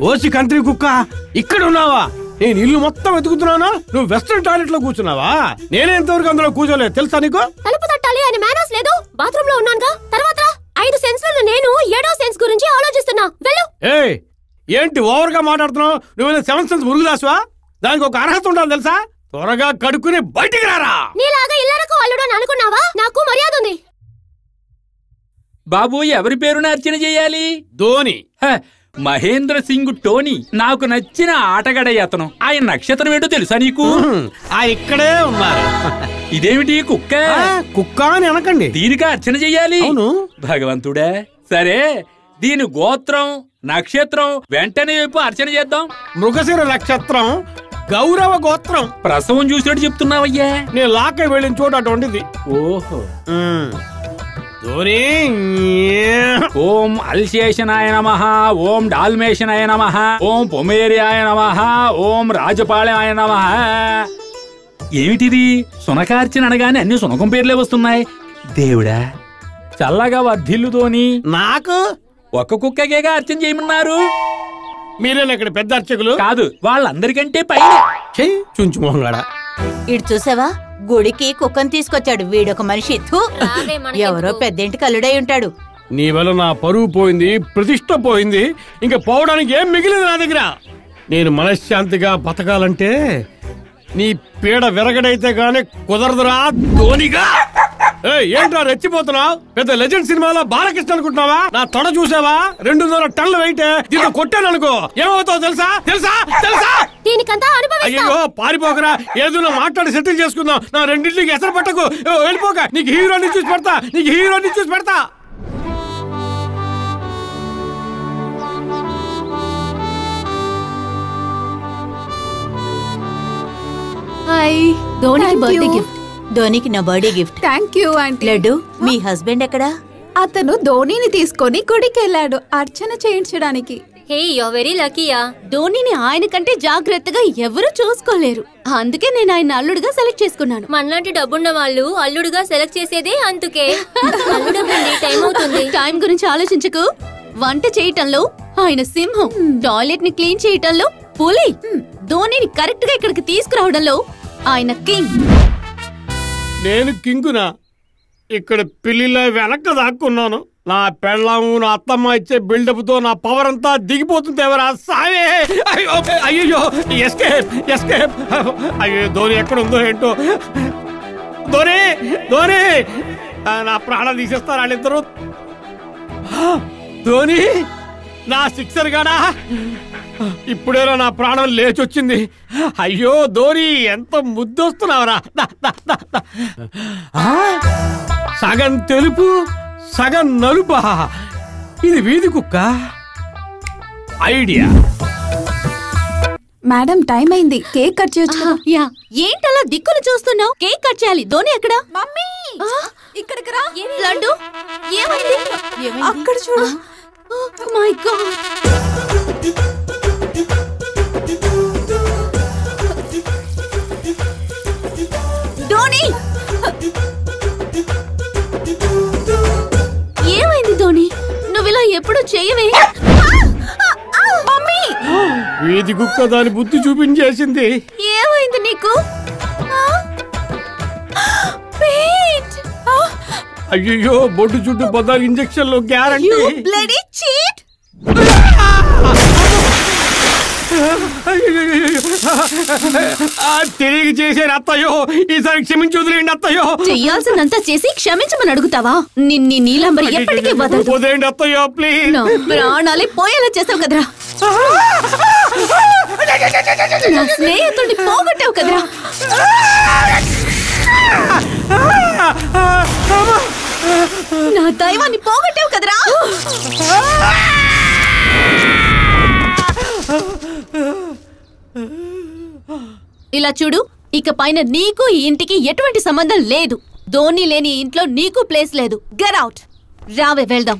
OC country కుక్క, ఇక్కడ ఉన్నావా? నేను ఇల్లు మొత్తం వెతుకుతున్నానా, నువ్వు వెస్ట్రన్ టాయిలెట్ లో కూర్చున్నావా? నేనే ఎంతవరకు అందులో కూర్చోలేదు తెలుసా నీకు? తలుపు తట్టాలి అని మేనర్స్ లేదు. బాత్రూమ్ లో ఉన్నానుగా. తర్వాత 5 సెన్స్లలో నేను 7వ సెన్స్ గురించి ఆలోచిస్తున్నా. వెళ్ళు. ఏంటి ఓవర్ గా మాట్లాడుతున్నావు? నువ్వు 7th సెన్స్ మురుగుదాసువా? దానికి ఒక అర్హత ఉండాలి తెలుసా? త్వరగా కడుక్కుని బయటికి రారా. నీలాగా ఇల్లరకు అల్లుడు అని అనుకున్నావా? నాకు మర్యాద ఉంది. బాబు, ఎవరి పేరున అర్చన చేయాలి? ధోని. మహేంద్ర సింగ్ టోనీ. నాకు నచ్చిన ఆటగాడయ్య అతను. ఆయన నక్షత్రం ఏంటో తెలుసా నీకు? ఇక్కడే ఉన్నారు. ఇదేమిటి కుక్క? కుక్క అని అనకండి. దీనికి అర్చన చెయ్యాలి. భగవంతుడా, సరే దీని గోత్రం నక్షత్రం వెంటనే వైపు అర్చన చేద్దాం. మృగశిర నక్షత్రం, గౌరవ గోత్రం. ప్రసవం చూసినట్టు చెప్తున్నావయ్యా. నేను లాక్క వెళ్ళిన చోట అటువంటిది. ఓహో. ఓం అల్శేషనాయ నమః, ఓం డాల్మేషనాయ నమః, ఓం పొమేరియాయ నమః, ఓం రాజపాళయాయ నమః. ఏమిటిది? సునకార్చన అనగానే అన్ని సునకం పేర్లే వస్తున్నాయి. దేవుడా, చల్లగా వర్ధిల్లు ధోని. నాకు ఒక్క కుక్కకేగా అర్చన చేయమన్నారు. మీరేనా ఇక్కడ పెద్ద అర్చకులు? కాదు, వాళ్ళందరికంటే పైన. చుంచు మొహంగాడా. ఇటు చూసావా, గుడికి కుక్కను తీసుకొచ్చాడు వీడొక మనిషి. ఎవరో పెద్దేంటి కల్లుడై ఉంటాడు. నీ వల్ల నా పరువు పోయింది, ప్రతిష్ట పోయింది. ఇంకా పోవడానికి ఏం మిగిలింది నా దగ్గర? నేను మనశ్శాంతిగా బతకాలంటే నీ పీడ విరగడైతే గానీ కుదరదురా ధోనిగా. ఏంట్రా రెచ్చిపోతున్నావు? పెద్ద లెజెండ్ సినిమాలో బాలకృష్ణ అనుకుంటున్నావా? నా తొడ చూసావా? 200 టన్నులు వెయిట్. దీంతో కొట్టాను అనుకో ఏమవుతావు తెలుసా? తెలుసా? తెలుసా? అయ్యో పారిపోకరా, ఏదో మాట్లాడి సెటిల్ చేసుకుందాం. నా రెండింటికి ఎసరు పట్టకు, వెళ్ళిపోక. నీకు హీరోని చూసి పెడతా, నీకు హీరోని చూసి పెడతా. ధోనికి నా birthday gift. Thank you aunty. Laddu, me husband ఎక్కడా? అతను ధోనిని తీసుకొని గుడికి వెళ్ళాడు అర్చన చేయించడానికి. హే, యు ఆర్ వెరీ లక్కీయా. ధోనిని ఆయన కంటే జాగ్రత్తగా ఎవరు చూసుకోలేరు. అందుకే నేను ఆయన అల్లుడుగా సెలెక్ట్ చేసుకున్నాను. మనలాంటి డబ్బున్న వాళ్ళు అల్లుడుగా సెలెక్ట్ చేసేదే అందుకే. టైం అవుతుంది. టైం గురించి ఆలోచించకు. వంట చేయటంలో ఆయన సింహం, టాయిలెట్ ని క్లీన్ చేయటంలో పులి, ధోనిని కరెక్ట్ గా ఇక్కడికి తీసుకురావడంలో ఆయన కింగ్. నేను కింగునా? ఇక్కడ పిల్లిలో వెనక్క దాక్కున్నాను. నా పెళ్ళాము నా అత్తమ్మ ఇచ్చే బిల్డప్ తో నా పవర్ అంతా దిగిపోతుంది. ఎవరా సావే? అయ్యో, ఎస్కేప్ ఎస్కేప్. అయ్యో, ధోని ఎక్కడుందో ఏంటో. ధోని ధోని, నా ప్రాణం తీసేస్తారు వాళ్ళిద్దరు. ధోని, నా సిక్సర్ గాడా, ఇప్పుడేరా నా ప్రాణం లేచొచ్చింది. అయ్యో ధోని, ఎంత ముద్దొస్తున్నావురా. సగం తెలుపు సగం నలుపా. ఇది వీధి కుక్క ఐడియా. మేడం, టైం అయింది, కేక్ కట్ చేయొచ్చు. ఏంటలా దిక్కులు చూస్తున్నావు? కేక్ కట్ చేయాలి. ధోని ఎక్కడ? మమ్మీ, ఇక్కడికి రా. లడ్డు, ఏమైంది? అక్కడ చూడు. My God. ధోని, ఏమైంది ధోని? నువ్విలా ఎప్పుడు చేయవే. మమ్మీ, వీధి కుక్క దాని బుద్ధి చూపించేసింది. ఏమైంది నీకు? అయ్యో, బొడ్డు చుట్టూ 14 ఇంజక్షన్లు గ్యారంటీ. తిరిగి చేసేది అత్తయ్యో. ఈసారి క్షమించి వదిలేండి అత్తయ్యో. చెయ్యాల్సిందంతా చేసి క్షమించమని అడుగుతావా? నిన్ని నీలంబరి ఎప్పటికీ వదలదు. వదిలేండి అత్తయ్యో ప్లీజ్. ప్రాణాలే పోయేలా చేసావు కదరా. నా స్నేహితుడిని పోగొట్టావు కదరా. నా దైవాన్ని పోగొట్టావు కదరా. ఇలా చూడు, ఇక పైన నీకు ఈ ఇంటికి ఎటువంటి సంబంధం లేదు. ధోని లేని ఇంట్లో నీకు ప్లేస్ లేదు. Get out. రావే, వెళ్దాం.